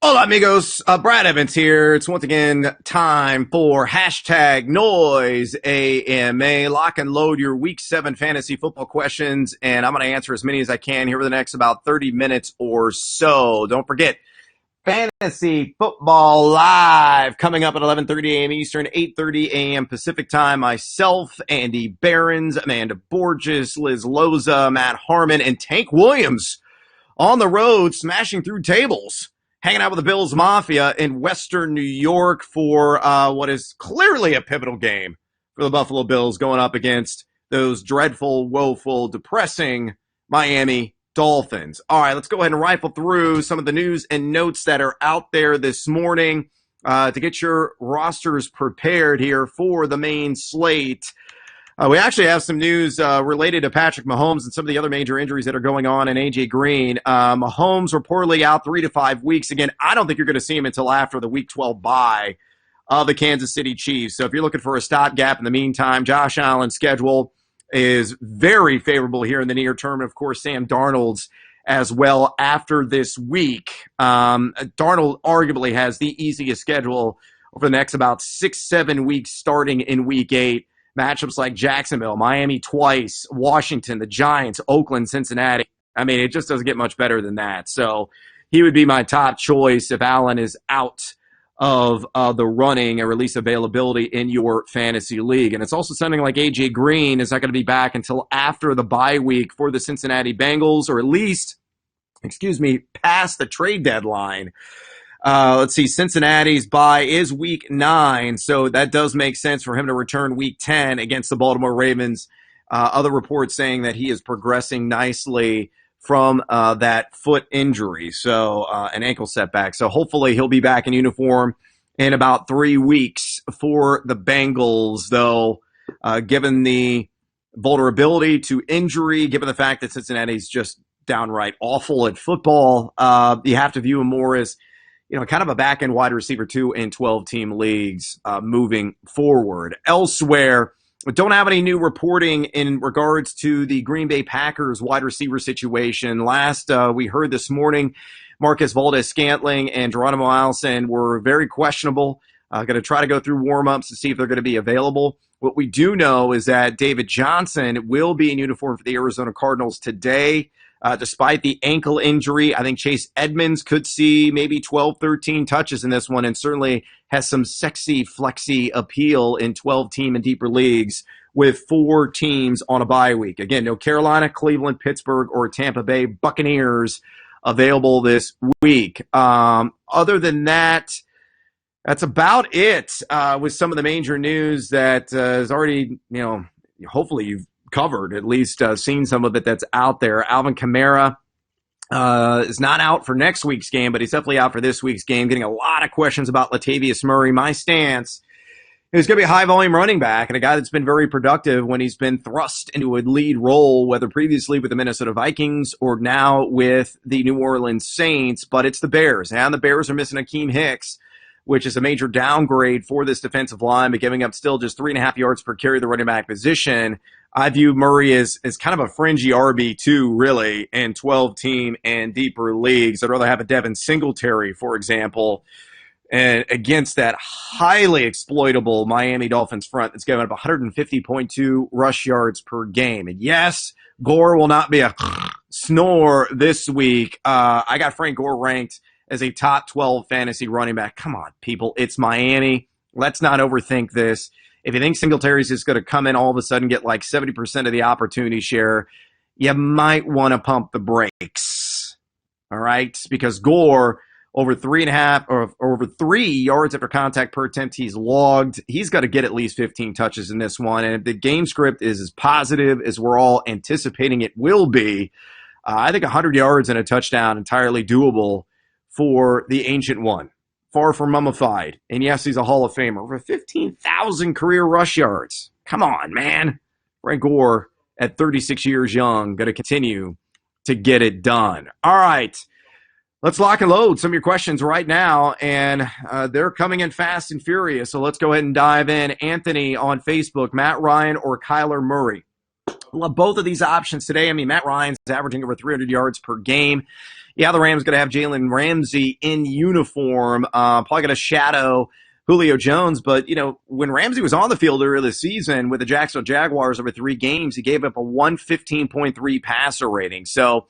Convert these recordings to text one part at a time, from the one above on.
Hola, amigos. Brad Evans here. It's once again time for hashtag noise AMA. Lock and load your week 7 fantasy football questions, and I'm going to answer as many as I can here for the next about 30 minutes or so. Don't forget, Fantasy Football Live coming up at 11:30 a.m. Eastern, 8:30 a.m. Pacific Time. Myself, Andy Behrens, Amanda Borges, Liz Loza, Matt Harmon, and Tank Williams on the road smashing through tables, hanging out with the Bills Mafia in Western New York for what is clearly a pivotal game for the Buffalo Bills going up against those dreadful, woeful, depressing Miami Dolphins. All right, let's go ahead and rifle through some of the news and notes that are out there this morning to get your rosters prepared here for the main slate. We actually have some news related to Patrick Mahomes and some of the other major injuries that are going on in A.J. Green. Mahomes reportedly out 3 to 5 weeks. Again, I don't think you're going to see him until after the Week 12 bye of the Kansas City Chiefs. So if you're looking for a stopgap in the meantime, Josh Allen's schedule is very favorable here in the near term. And, of course, Sam Darnold's as well after this week. Darnold arguably has the easiest schedule over the next about 6-7 weeks starting in Week 8. Matchups like Jacksonville, Miami twice, Washington, the Giants, Oakland, Cincinnati. I mean, it just doesn't get much better than that. So he would be my top choice if Allen is out of the running or release availability in your fantasy league. And it's also something like A.J. Green is not going to be back until after the bye week for the Cincinnati Bengals, or at least, past the trade deadline. Let's see, Cincinnati's bye is week 9, so that does make sense for him to return week 10 against the Baltimore Ravens. Other reports saying that he is progressing nicely from that foot injury, so an ankle setback. So hopefully he'll be back in uniform in about 3 weeks for the Bengals, though, given the vulnerability to injury, given the fact that Cincinnati's just downright awful at football, you have to view him more as kind of a back-end wide receiver 2 in 12-team leagues moving forward. Elsewhere, we don't have any new reporting in regards to the Green Bay Packers wide receiver situation. Last we heard this morning, Marcus Valdes-Scantling and Geronimo Allison were very questionable. Going to try to go through warm-ups to see if they're going to be available. What we do know is that David Johnson will be in uniform for the Arizona Cardinals today. Despite the ankle injury, I think Chase Edmonds could see maybe 12, 13 touches in this one, and certainly has some sexy, flexy appeal in 12-team and deeper leagues with 4 teams on a bye week. Again, no Carolina, Cleveland, Pittsburgh, or Tampa Bay Buccaneers available this week. Other than that, that's about it with some of the major news that is already, hopefully you've covered, at least seen some of it that's out there. Alvin Kamara is not out for next week's game, but he's definitely out for this week's game. Getting a lot of questions about Latavius Murray. My stance is going to be a high-volume running back and a guy that's been very productive when he's been thrust into a lead role, whether previously with the Minnesota Vikings or now with the New Orleans Saints. But it's the Bears, and the Bears are missing Akeem Hicks, which is a major downgrade for this defensive line, but giving up still just 3.5 yards per carry the running back position. I view Murray as kind of a fringy RB2, really, in 12-team and deeper leagues. I'd rather have a Devin Singletary, for example, and against that highly exploitable Miami Dolphins front that's giving up 150.2 rush yards per game. And yes, Gore will not be a snore this week. I got Frank Gore ranked as a top 12 fantasy running back. Come on, people. It's Miami. Let's not overthink this. If you think Singletary's just going to come in all of a sudden, get like 70% of the opportunity share, you might want to pump the brakes. All right? Because Gore, over 3.5 or over 3 yards after contact per attempt he's logged, he's got to get at least 15 touches in this one. And if the game script is as positive as we're all anticipating it will be, I think 100 yards and a touchdown entirely doable for the Ancient One. Far from mummified. And yes, he's a Hall of Famer. Over 15,000 career rush yards. Come on, man. Frank Gore, at 36 years young, going to continue to get it done. All right. Let's lock and load some of your questions right now. And they're coming in fast and furious. So let's go ahead and dive in. Anthony on Facebook, Matt Ryan or Kyler Murray? Love both of these options today. I mean, Matt Ryan's averaging over 300 yards per game. Yeah, the Rams going to have Jalen Ramsey in uniform. Probably going to shadow Julio Jones. But, when Ramsey was on the field earlier this season with the Jacksonville Jaguars over 3 games, he gave up a 115.3 passer rating. So,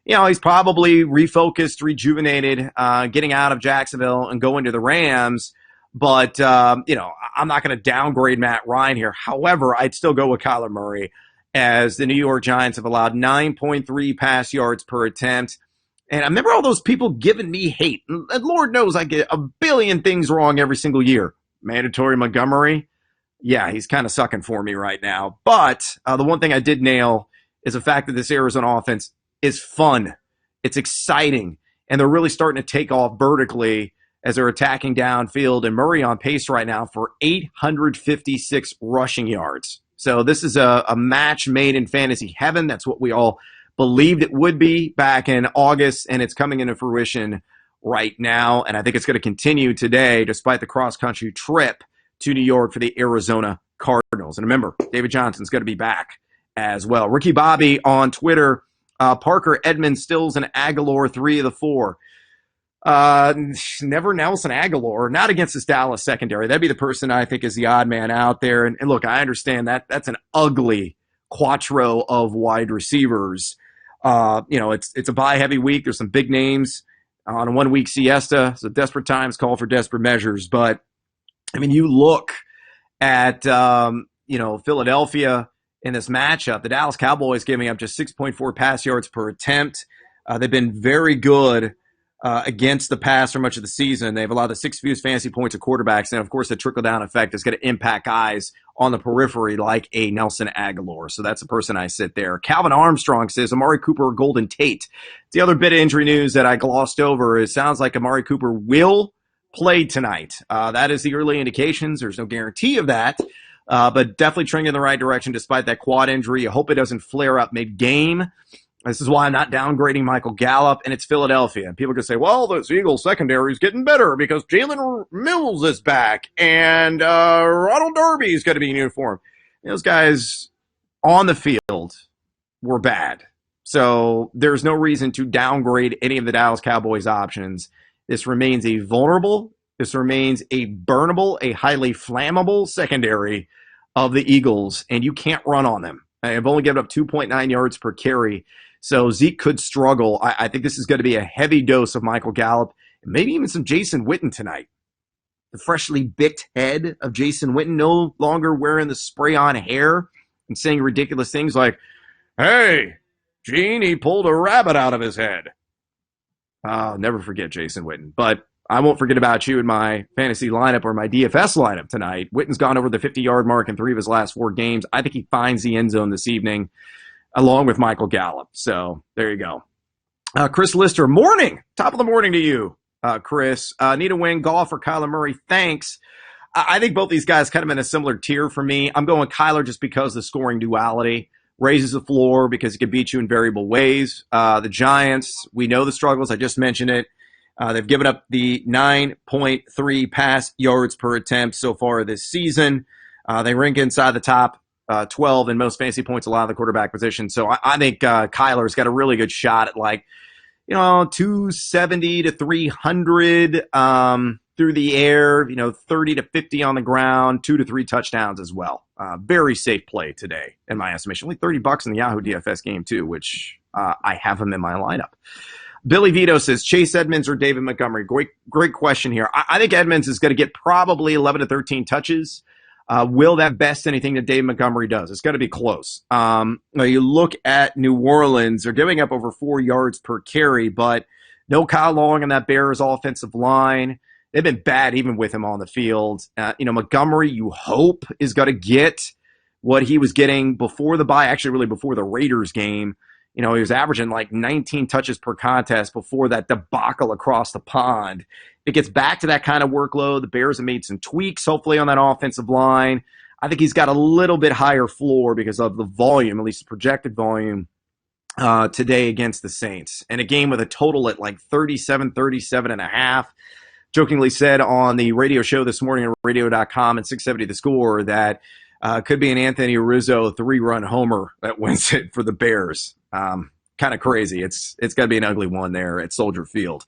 he's probably refocused, rejuvenated, getting out of Jacksonville and going to the Rams. But, I'm not going to downgrade Matt Ryan here. However, I'd still go with Kyler Murray, as the New York Giants have allowed 9.3 pass yards per attempt. And I remember all those people giving me hate. And Lord knows I get a billion things wrong every single year. Mandatory Montgomery, yeah, he's kind of sucking for me right now. But the one thing I did nail is the fact that this Arizona offense is fun. It's exciting. And they're really starting to take off vertically as they're attacking downfield. And Murray on pace right now for 856 rushing yards. So this is a match made in fantasy heaven. That's what we all believed it would be back in August, and it's coming into fruition right now. And I think it's going to continue today, despite the cross-country trip to New York for the Arizona Cardinals. And remember, David Johnson's going to be back as well. Ricky Bobby on Twitter, Parker, Edmonds, Stills, and Aguilar, 3 of the 4. Never Nelson Aguilar, not against this Dallas secondary. That'd be the person I think is the odd man out there. And look, I understand that's an ugly quattro of wide receivers. It's a bye heavy week. There's some big names on a 1 week siesta. So desperate times call for desperate measures. But I mean, you look at, Philadelphia in this matchup, the Dallas Cowboys giving up just 6.4 pass yards per attempt. They've been very good against the pass for much of the season. They've allowed the 6th fewest fantasy points of quarterbacks. And of course, the trickle down effect is going to impact guys on the periphery like a Nelson Aguilar. So that's the person I sit there. Calvin Armstrong says Amari Cooper or Golden Tate. The other bit of injury news that I glossed over is sounds like Amari Cooper will play tonight. That is the early indications. There's no guarantee of that, but definitely trending in the right direction despite that quad injury. I hope it doesn't flare up mid-game. This is why I'm not downgrading Michael Gallup, and it's Philadelphia. And people can say, well, this Eagles secondary is getting better because Jalen Mills is back and Ronald Darby is going to be in uniform. Those guys on the field were bad. So there's no reason to downgrade any of the Dallas Cowboys options. This remains a vulnerable, this remains a burnable, a highly flammable secondary of the Eagles, and you can't run on them. I've only given up 2.9 yards per carry. So Zeke could struggle. I think this is going to be a heavy dose of Michael Gallup and maybe even some Jason Witten tonight. The freshly bicked head of Jason Witten, no longer wearing the spray-on hair and saying ridiculous things like, hey, Gene, he pulled a rabbit out of his head. I'll never forget Jason Witten. But I won't forget about you in my fantasy lineup or my DFS lineup tonight. Witten's gone over the 50-yard mark in 3 of his last 4 games. I think he finds the end zone this evening, along with Michael Gallup. So there you go. Chris Lister, morning. Top of the morning to you, Chris. Need a win, golf, or Kyler Murray? Thanks. I think both these guys kind of in a similar tier for me. I'm going Kyler just because the scoring duality raises the floor because he can beat you in variable ways. The Giants, we know the struggles. I just mentioned it. They've given up the 9.3 pass yards per attempt so far this season. They rank inside the top 12 in most fantasy points allowed at the quarterback position. So I think Kyler's got a really good shot at 270 to 300 through the air, 30 to 50 on the ground, 2 to 3 touchdowns as well. Very safe play today, in my estimation. Only $30 in the Yahoo DFS game too, which I have him in my lineup. Billy Vito says, Chase Edmonds or David Montgomery? Great question here. I think Edmonds is going to get probably 11 to 13 touches. Will that best anything that David Montgomery does? It's going to be close. You look at New Orleans, they're giving up over 4 yards per carry, but no Kyle Long on that Bears offensive line. They've been bad even with him on the field. Montgomery, you hope, is going to get what he was getting before the bye, actually really before the Raiders game. He was averaging 19 touches per contest before that debacle across the pond. It gets back to that kind of workload. The Bears have made some tweaks, hopefully, on that offensive line. I think he's got a little bit higher floor because of the volume, at least the projected volume, today against the Saints. And a game with a total at 37 and a half. Jokingly said on the radio show this morning at radio.com and 670 The Score that could be an Anthony Rizzo 3-run homer that wins it for the Bears. kind of crazy. It's got to be an ugly one there at Soldier Field.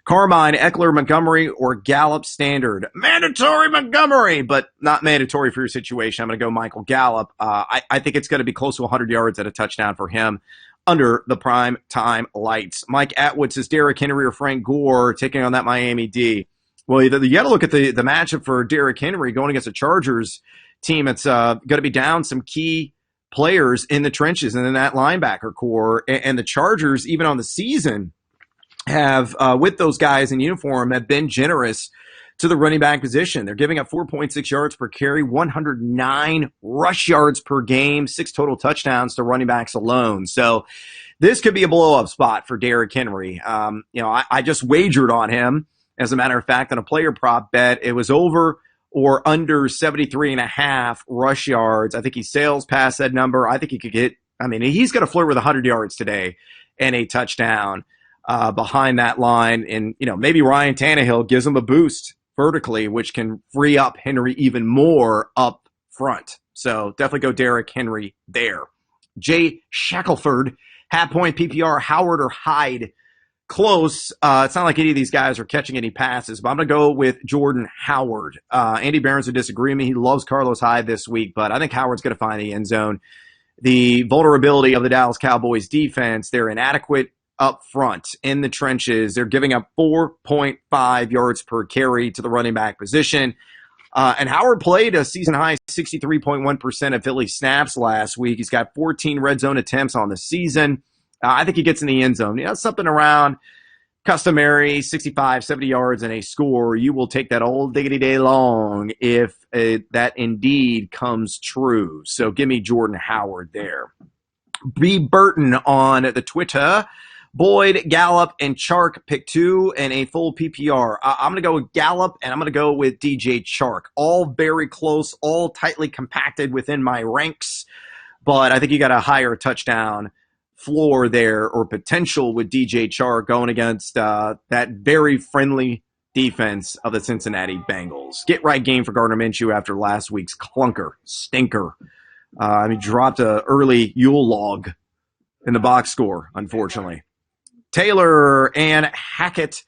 Carmine, Eckler, Montgomery, or Gallup Standard? Mandatory Montgomery, but not mandatory for your situation. I'm going to go Michael Gallup. I think it's going to be close to 100 yards at a touchdown for him under the prime time lights. Mike Atwood says Derrick Henry or Frank Gore taking on that Miami D. Well, you got to look at the matchup for Derrick Henry going against a Chargers team that's going to be down some key players in the trenches and in that linebacker core. And the Chargers, even on the season, have, with those guys in uniform, have been generous to the running back position. They're giving up 4.6 yards per carry, 109 rush yards per game, 6 total touchdowns to running backs alone. So this could be a blow-up spot for Derrick Henry. I just wagered on him, as a matter of fact, on a player prop bet. It was over or under 73.5 rush yards. I think he sails past that number. I think he could get, he's going to flirt with 100 yards today and a touchdown behind that line. And, maybe Ryan Tannehill gives him a boost vertically, which can free up Henry even more up front. So definitely go Derrick Henry there. Jay Shackelford, half point PPR, Howard or Hyde. Close. It's not like any of these guys are catching any passes, but I'm going to go with Jordan Howard. Andy Barons would disagree with me. He loves Carlos Hyde this week, but I think Howard's going to find the end zone. The vulnerability of the Dallas Cowboys defense, they're inadequate up front in the trenches. They're giving up 4.5 yards per carry to the running back position. And Howard played a season-high 63.1% of Philly snaps last week. He's got 14 red zone attempts on the season. I think he gets in the end zone. Something around customary 65, 70 yards and a score. You will take that all diggity day long if that indeed comes true. So give me Jordan Howard there. B. Burton on the Twitter. Boyd, Gallup, and Chark pick 2 and a full PPR. I'm going to go with Gallup, and I'm going to go with DJ Chark. All very close, all tightly compacted within my ranks. But I think you got a higher touchdown floor there or potential with DJ Chark going against that very friendly defense of the Cincinnati Bengals. Get right game for Gardner Minshew after last week's stinker. Dropped an early Yule log in the box score, unfortunately. Taylor and Hackett,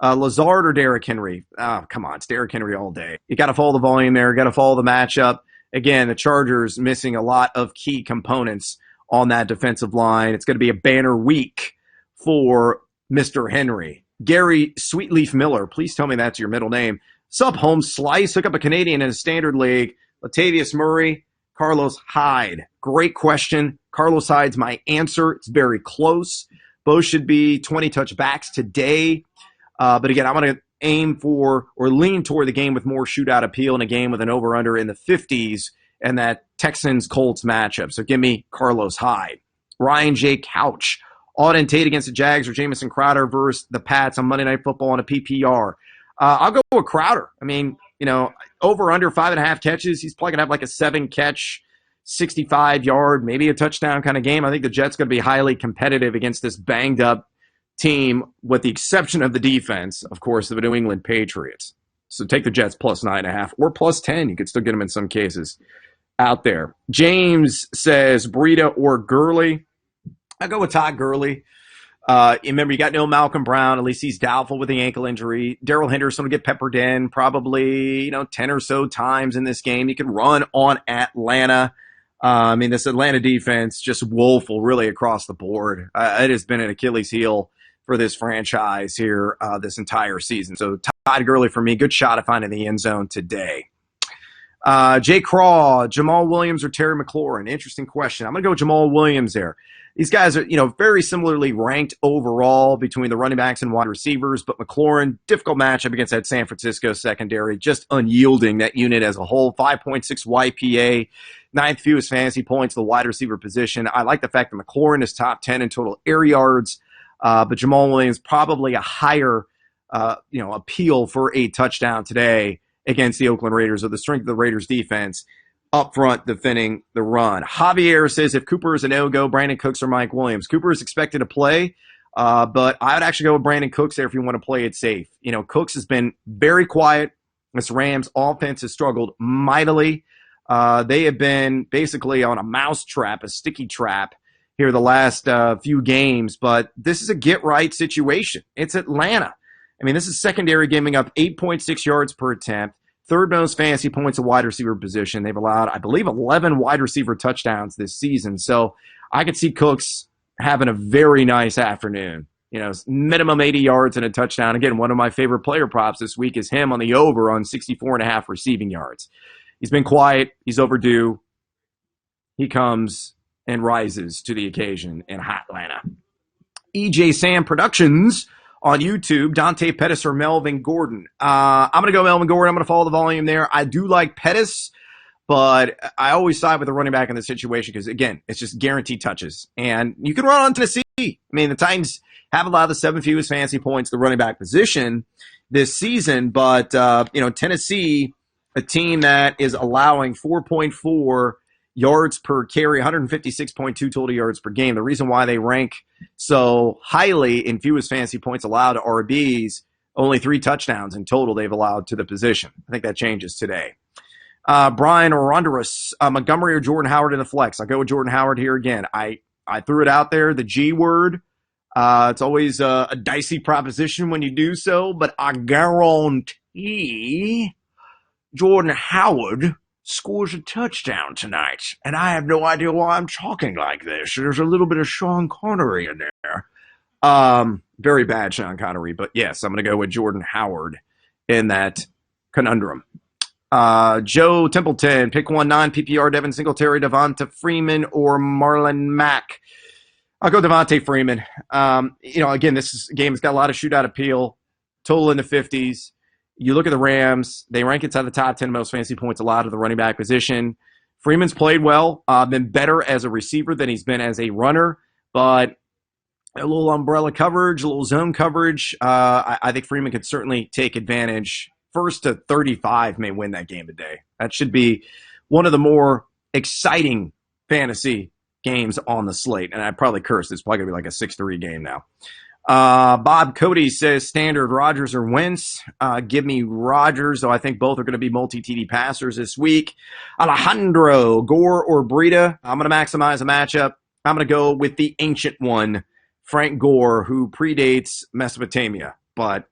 Lazard or Derrick Henry? Oh, come on, it's Derrick Henry all day. You got to follow the volume there, got to follow the matchup. Again, the Chargers missing a lot of key components on that defensive line. It's going to be a banner week for Mr. Henry. Gary Sweetleaf Miller, please tell me that's your middle name. Sup, home slice, hook up a Canadian in a standard league. Latavius Murray, Carlos Hyde. Great question. Carlos Hyde's my answer. It's very close. Both should be 20 touchbacks today. But again, I'm going to aim for or lean toward the game with more shootout appeal in a game with an over-under in the 50s and that Texans-Colts matchup. So give me Carlos Hyde. Ryan J. Couch. Auden Tate against the Jags or Jamison Crowder versus the Pats on Monday Night Football on a PPR. I'll go with Crowder. Over-under 5.5 catches. He's probably going to have like a 7-catch, 65-yard, maybe a touchdown kind of game. I think the Jets going to be highly competitive against this banged-up team, with the exception of the defense, of course, of the New England Patriots. So take the Jets plus 9.5 or plus 10. You could still get them in some cases out there. James says Breida or Gurley. I go with Todd Gurley. Remember, you got no Malcolm Brown. At least he's doubtful with the ankle injury. Darrell Henderson will get peppered in probably 10 or so times in this game. You can run on Atlanta. This Atlanta defense just woeful really across the board. It has been an Achilles heel for this franchise here this entire season. So Todd Gurley for me, good shot at finding the end zone today. Jay Craw, Jamal Williams or Terry McLaurin? Interesting question. I'm going to go with Jamal Williams there. These guys are, very similarly ranked overall between the running backs and wide receivers, but McLaurin, difficult matchup against that San Francisco secondary, just unyielding, that unit as a whole. 5.6 YPA, 9th fewest fantasy points, the wide receiver position. I like the fact that McLaurin is top 10 in total air yards, but Jamal Williams probably a higher, appeal for a touchdown today against the Oakland Raiders, or the strength of the Raiders defense up front defending the run. Javier says if Cooper is a no-go, Brandon Cooks or Mike Williams. Cooper is expected to play, but I would actually go with Brandon Cooks there if you want to play it safe. Cooks has been very quiet. This Rams offense has struggled mightily. They have been basically on a mouse trap, a sticky trap here the last few games, but this is a get-right situation. It's Atlanta. I mean, this is secondary giving up 8.6 yards per attempt, third most fantasy points at wide receiver position. They've allowed, I believe, 11 wide receiver touchdowns this season. So I could see Cooks having a very nice afternoon. You know, minimum 80 yards and a touchdown. Again, one of my favorite player props this week is him on the over on 64.5 receiving yards. He's been quiet. He's overdue. He comes and rises to the occasion in Atlanta. EJ Sam Productions on YouTube, Dante Pettis or Melvin Gordon. I'm going to go Melvin Gordon. I'm going to follow the volume there. I do like Pettis, but I always side with the running back in this situation because, again, it's just guaranteed touches. And you can run on Tennessee. I mean, the Titans have allowed the 7th fewest fantasy points to the running back position this season, but, Tennessee, a team that is allowing 4.4 yards per carry, 156.2 total yards per game. The reason why they rank so highly in fewest fantasy points allowed to RBs, only 3 touchdowns in total they've allowed to the position. I think that changes today. Brian Ronderus, Montgomery or Jordan Howard in the flex. I'll go with Jordan Howard here again. I threw it out there, the G word. It's always a dicey proposition when you do so, but I guarantee Jordan Howard scores a touchdown tonight. And I have no idea why I'm talking like this. There's a little bit of Sean Connery in there. Very bad Sean Connery, but yes, I'm going to go with Jordan Howard in that conundrum. Joe Templeton, pick 1-9 PPR, Devin Singletary, Devonta Freeman, or Marlon Mack. I'll go Devonta Freeman. Again, this game has got a lot of shootout appeal, total in the 50s. You look at the Rams, they rank inside the top 10 most fantasy points allowed to the running back position. Freeman's played well, been better as a receiver than he's been as a runner, but a little umbrella coverage, a little zone coverage. I think Freeman could certainly take advantage. 1st to 35 may win that game today. That should be one of the more exciting fantasy games on the slate. And I probably cursed. It's probably going to be like a 6-3 game now. Bob Cody says standard Rodgers or Wentz. Give me Rodgers, though I think both are going to be multi-TD passers this week. Alejandro, Gore or Breida. I'm going to maximize a matchup. I'm going to go with the ancient one, Frank Gore, who predates Mesopotamia. But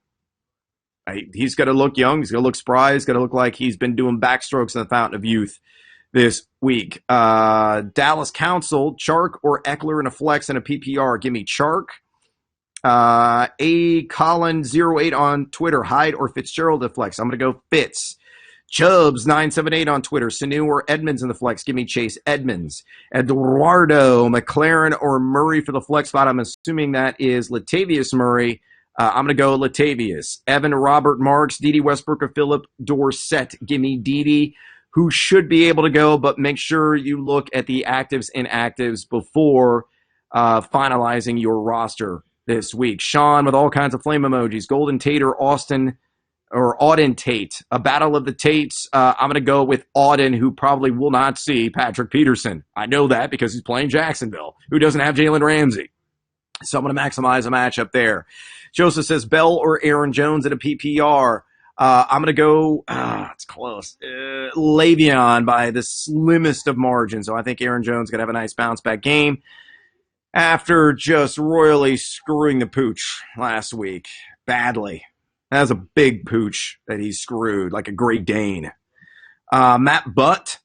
he's got to look young. He's going to look spry. He's going to look like he's been doing backstrokes in the fountain of youth this week. Dallas Council, Chark or Eckler in a flex and a PPR. Give me Chark. A Colin 08 on Twitter, Hyde or Fitzgerald in the flex. I'm going to go Fitz. Chubbs 978 on Twitter, Sanu or Edmonds in the flex. Give me Chase Edmonds. Eduardo, McLaren or Murray for the flex spot. I'm assuming that is Latavius Murray. I'm going to go Latavius. Evan, Robert, Marks, Dede Westbrook or Philip Dorsett. Give me Dede, who should be able to go, but make sure you look at the actives and inactives before finalizing your roster this week. Sean with all kinds of flame emojis. Golden Tate or Austin or Auden Tate. A battle of the Tates. I'm going to go with Auden, who probably will not see Patrick Peterson. I know that because he's playing Jacksonville, who doesn't have Jalen Ramsey. So I'm going to maximize a matchup there. Joseph says Bell or Aaron Jones at a PPR. I'm going to go, it's close, Le'Veon by the slimmest of margins. So I think Aaron Jones is going to have a nice bounce-back game after just royally screwing the pooch last week. Badly. That was a big pooch that he screwed, like a Great Dane. Matt Butt.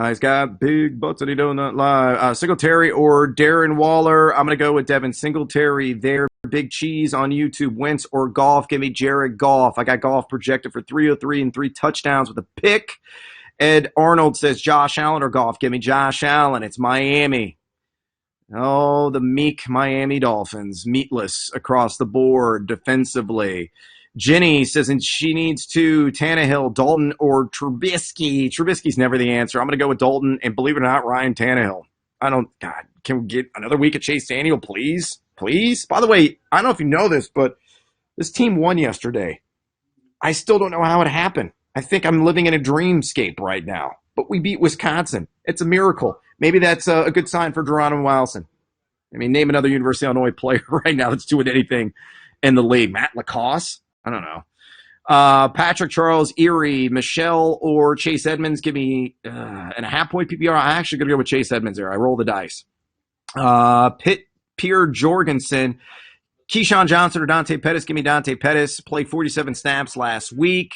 He's got big butts that he don't lie. Singletary or Darren Waller. I'm going to go with Devin Singletary there. Big Cheese on YouTube. Wentz or Goff. Give me Jared Goff. I got Goff projected for 303 and 3 touchdowns with a pick. Ed Arnold says Josh Allen or Goff. Give me Josh Allen. It's Miami. Oh, the meek Miami Dolphins. Meatless across the board defensively. Jenny says, and she needs to Tannehill, Dalton, or Trubisky. Trubisky's never the answer. I'm going to go with Dalton, and believe it or not, Ryan Tannehill. God, can we get another week of Chase Daniel, please? Please? By the way, I don't know if you know this, but this team won yesterday. I still don't know how it happened. I think I'm living in a dreamscape right now. But we beat Wisconsin. It's a miracle. Maybe that's a good sign for Geronimo Wilson. I mean, name another University of Illinois player right now that's doing anything in the league. Matt Lacoste? I don't know. Patrick Charles, Erie, Michelle, or Chase Edmonds. Give me and a half-point PPR. I'm actually going to go with Chase Edmonds there. I roll the dice. Pitt Pierre Jorgensen. Keyshawn Johnson or Dante Pettis. Give me Dante Pettis. Played 47 snaps last week.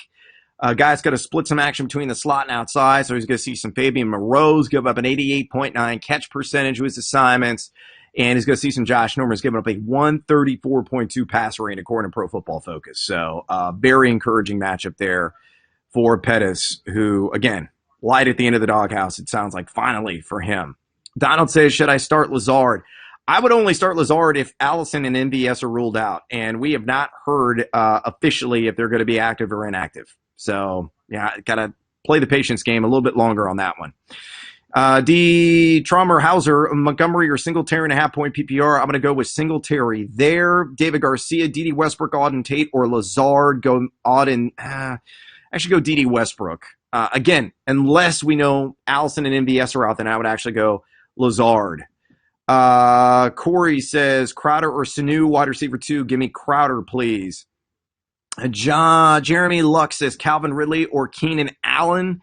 Guy's got to split some action between the slot and outside, so he's going to see some Fabian Moreau's give up an 88.9 catch percentage with his assignments, and he's going to see some Josh Norman's giving up a 134.2 passer rate according to Pro Football Focus. So very encouraging matchup there for Pettis, who, again, light at the end of the doghouse, it sounds like, finally for him. Donald says, should I start Lazard? I would only start Lazard if Allison and MVS are ruled out, and we have not heard officially if they're going to be active or inactive. So, yeah, got to play the patience game a little bit longer on that one. D. Trommer Hauser, Montgomery or Singletary and a half-point PPR. I'm going to go with Singletary there. David Garcia, D.D. Westbrook, Auden Tate, or Lazard. Go Auden. Actually, go D.D. Westbrook. Again, unless we know Allison and MVS are out, then I would actually go Lazard. Corey says, Crowder or Sanu, wide receiver 2. Give me Crowder, please. Jeremy Luck says Calvin Ridley or Keenan Allen.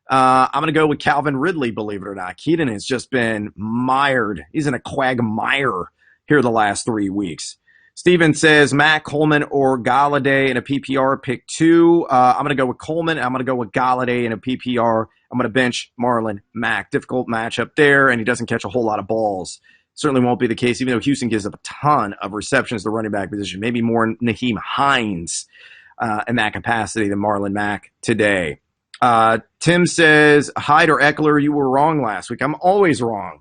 I'm going to go with Calvin Ridley, believe it or not. Keenan has just been mired. He's in a quagmire here the last 3 weeks. Steven says Matt Coleman or Galladay in a PPR, pick 2. I'm going to go with Coleman. I'm going to go with Galladay in a PPR. I'm going to bench Marlon Mack. Difficult matchup there, and he doesn't catch a whole lot of balls. Certainly won't be the case, even though Houston gives up a ton of receptions to the running back position. Maybe more Naheem Hines in that capacity than Marlon Mack today. Tim says, Hyde or Eckler, you were wrong last week. I'm always wrong.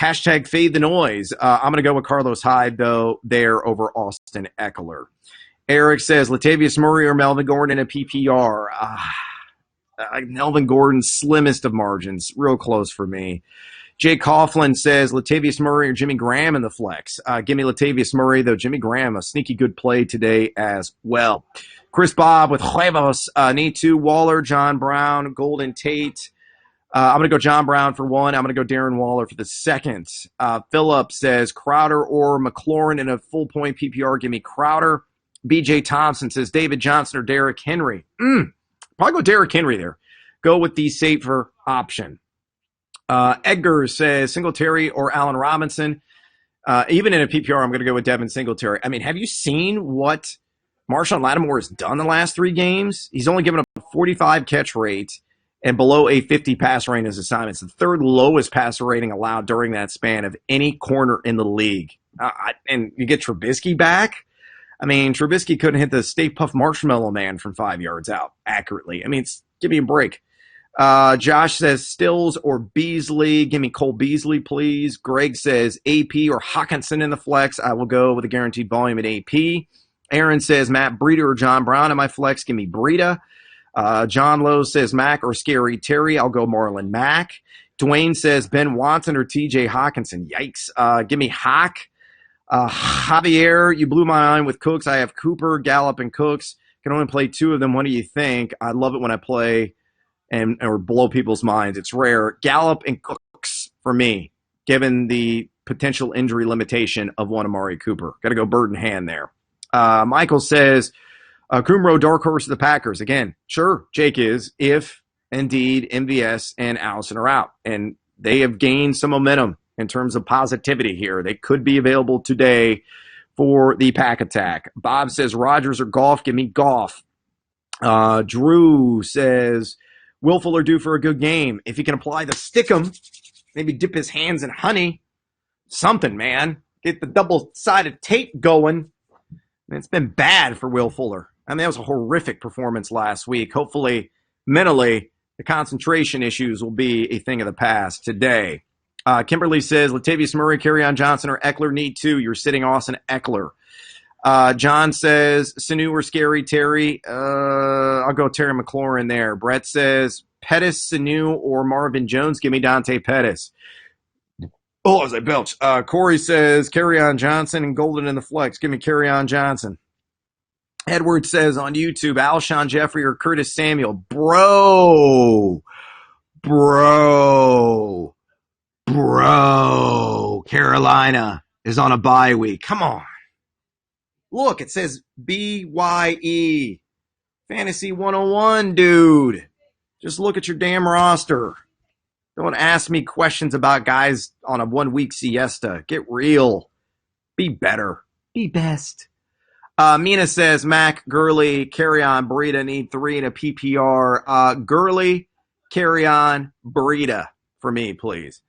Hashtag fade the noise. I'm going to go with Carlos Hyde, though, there over Austin Eckler. Eric says, Latavius Murray or Melvin Gordon in a PPR. Melvin Gordon's slimmest of margins. Real close for me. Jay Coughlin says Latavius Murray or Jimmy Graham in the flex. Give me Latavius Murray, though Jimmy Graham, a sneaky good play today as well. Chris Bob with Huevos. Need 2. Waller, John Brown, Golden Tate. I'm going to go John Brown for 1. I'm going to go Darren Waller for the 2nd. Philip says Crowder or McLaurin in a full point PPR. Give me Crowder. BJ Thompson says David Johnson or Derrick Henry. Probably go Derrick Henry there. Go with the safer option. Edgar says Singletary or Allen Robinson. Even in a PPR, I'm going to go with Devin Singletary. I mean, have you seen what Marshawn Lattimore has done the last 3 games? He's only given up a 45 catch rate and below a 50 passer rating as assignments. The 3rd lowest passer rating allowed during that span of any corner in the league. And you get Trubisky back. I mean, Trubisky couldn't hit the Stay Puft Marshmallow Man from 5 yards out accurately. I mean, give me a break. Josh says Stills or Beasley. Give me Cole Beasley, please. Greg says AP or Hawkinson in the flex. I will go with a guaranteed volume at AP. Aaron says Matt Breida or John Brown in my flex. Give me Breida. John Lowe says Mack or Scary Terry. I'll go Marlon Mack. Dwayne says Ben Watson or TJ Hawkinson. Yikes. Give me Hawk. Javier, you blew my mind with Cooks. I have Cooper, Gallup, and Cooks. Can only play 2 of them. What do you think? I love it when I play or blow people's minds. It's rare. Gallup and Cooks for me, given the potential injury limitation of one Amari Cooper. Got to go bird in hand there. Michael says, Kumro, dark horse of the Packers. Again, sure, Jake is, if indeed MVS and Allison are out. And they have gained some momentum in terms of positivity here. They could be available today for the pack attack. Bob says Rodgers or Goff. Give me Goff. Drew says Will Fuller due for a good game. If he can apply the stickum, maybe dip his hands in honey. Something, man. Get the double-sided tape going. It's been bad for Will Fuller. I mean, that was a horrific performance last week. Hopefully, mentally, the concentration issues will be a thing of the past today. Kimberly says, Latavius Murray, Kerryon Johnson, or Eckler need 2. You're sitting Austin Eckler. John says, Sanu or Scary Terry. I'll go Terry McLaurin there. Brett says, Pettis, Sanu, or Marvin Jones. Give me Dante Pettis. Oh, as I belch. Corey says, Kerryon Johnson and Golden in the flex. Give me Kerryon Johnson. Edward says on YouTube, Alshon Jeffrey or Curtis Samuel. Bro. Carolina is on a bye week. Come on. Look, it says BYE. Fantasy 101, dude. Just look at your damn roster. Don't ask me questions about guys on a 1 week siesta. Get real. Be better. Be best. Mina says, Mac, Gurley, carry on, Burita, need 3 in a PPR. Gurley, carry on, Burita for me, please.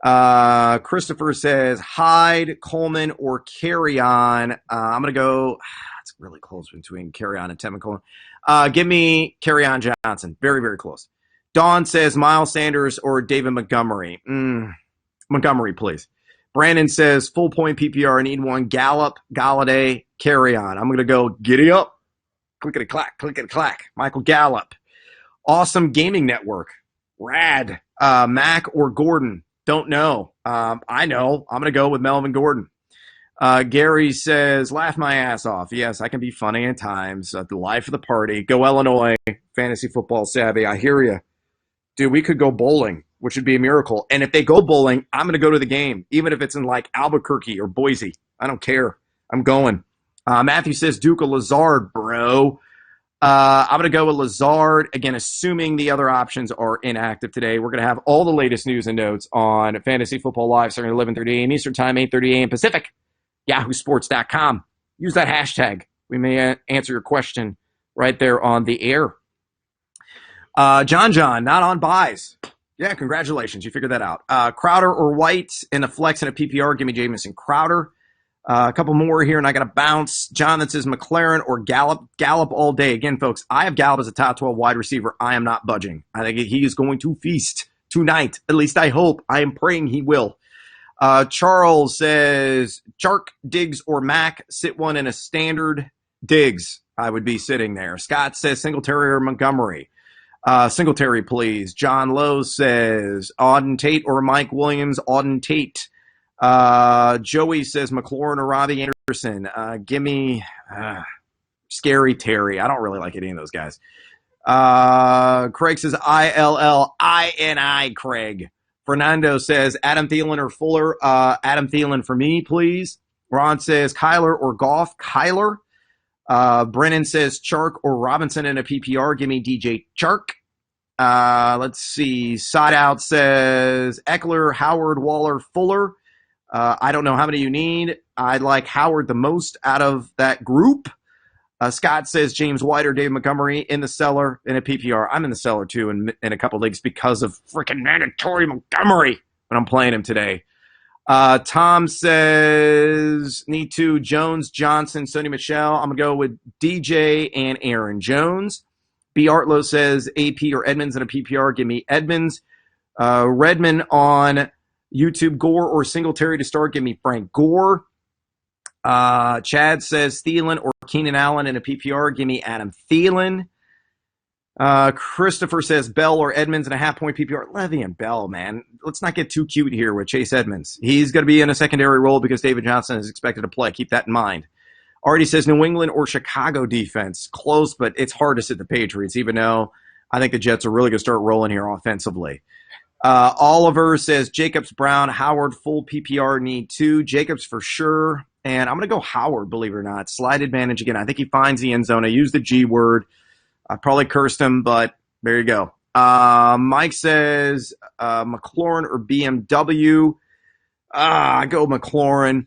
Christopher says, Hyde, Coleman, or carry on. I'm going to go, it's really close between carry on and Tim and Coleman. Give me carry on Johnson. Very, very close. Dawn says, Miles Sanders or David Montgomery. Montgomery, please. Brandon says, full point PPR, I need one. Gallup, Galladay, carry on. I'm going to go giddy up. Clickety-clack, clickety-clack. Michael Gallup. Awesome Gaming Network. Rad. Mac or Gordon. Don't know. I know. I'm going to go with Melvin Gordon. Gary says, laugh my ass off. Yes, I can be funny at times. The life of the party. Go Illinois. Fantasy football savvy. I hear you. Dude, we could go bowling, which would be a miracle. And if they go bowling, I'm going to go to the game, even if it's in like Albuquerque or Boise. I don't care. I'm going. Matthew says, Duke or Lazard, bro. I'm going to go with Lazard. Again, assuming the other options are inactive today. We're going to have all the latest news and notes on Fantasy Football Live starting at 11:30 a.m. Eastern Time, 8:30 a.m. Pacific. YahooSports.com. Use that hashtag. We may answer your question right there on the air. John, not on buys. Yeah, congratulations. You figured that out. Crowder or White in a flex and a PPR. Give me Jamison Crowder. A couple more here, and I got to bounce. Jonathan says McLaren or Gallup. Gallup all day. Again, folks, I have Gallup as a top 12 wide receiver. I am not budging. I think he is going to feast tonight. At least I hope. I am praying he will. Charles says Chark, Diggs, or Mac. Sit one in a standard. Diggs, I would be sitting there. Scott says Singletary or Montgomery. Singletary, please. John Lowe says Auden Tate or Mike Williams. Auden Tate. Joey says McLaurin or Robbie Anderson. Give me Scary Terry. I don't really like any of those guys. Craig says ILLINI Craig. Fernando says Adam Thielen or Fuller. Adam Thielen for me, please. Ron says Kyler or Goff. Kyler. Brennan says Chark or Robinson in a PPR. Give me DJ Chark. Let's see. Side Out says Eckler, Howard, Waller, Fuller. I don't know how many you need. I like Howard the most out of that group. Scott says James White or Dave Montgomery in the cellar in a PPR. I'm in the cellar too in a couple leagues because of freaking mandatory Montgomery when I'm playing him today. Tom says need to Jones, Johnson, Sony Michel. I'm going to go with DJ and Aaron Jones. B. Artlow says AP or Edmonds in a PPR. Give me Edmonds. Redmond on YouTube, Gore or Singletary to start. Give me Frank Gore. Chad says Thielen or Keenan Allen in a PPR. Give me Adam Thielen. Christopher says Bell or Edmonds in a half-point PPR. Le'Veon Bell, man. Let's not get too cute here with Chase Edmonds. He's going to be in a secondary role because David Johnson is expected to play. Keep that in mind. Artie says New England or Chicago defense. Close, but it's hard to sit the Patriots, even though I think the Jets are really going to start rolling here offensively. Oliver says Jacobs, Brown, Howard, full PPR need 2. Jacobs for sure. And I'm going to go Howard, believe it or not. Slide advantage again. I think he finds the end zone. I use the G word. I probably cursed him, but there you go. Mike says McLaurin or BMW. I go McLaurin.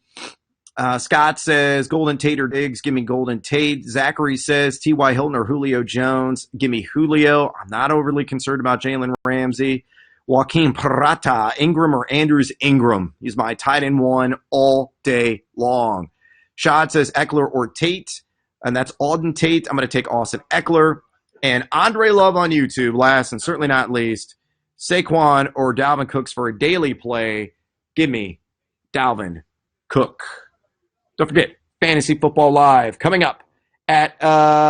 Scott says Golden Tate or Diggs. Give me Golden Tate. Zachary says T.Y. Hilton or Julio Jones. Give me Julio. I'm not overly concerned about Jalen Ramsey. Joaquin Parata, Ingram or Andrews Ingram. He's my tight end 1 all day long. Shad says Eckler or Tate, and that's Auden Tate. I'm going to take Austin Eckler. And Andre Love on YouTube, last and certainly not least, Saquon or Dalvin Cooks for a daily play. Give me Dalvin Cook. Don't forget, Fantasy Football Live coming up at,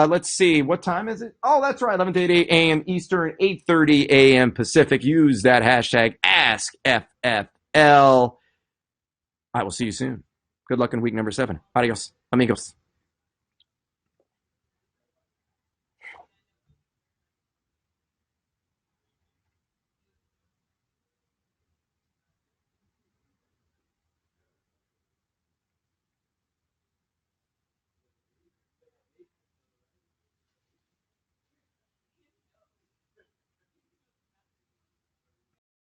let's see, what time is it? Oh, that's right, 11:30 a.m. Eastern, 8:30 a.m. Pacific. Use that hashtag AskFFL. I will see you soon. Good luck in week number 7. Adios, amigos.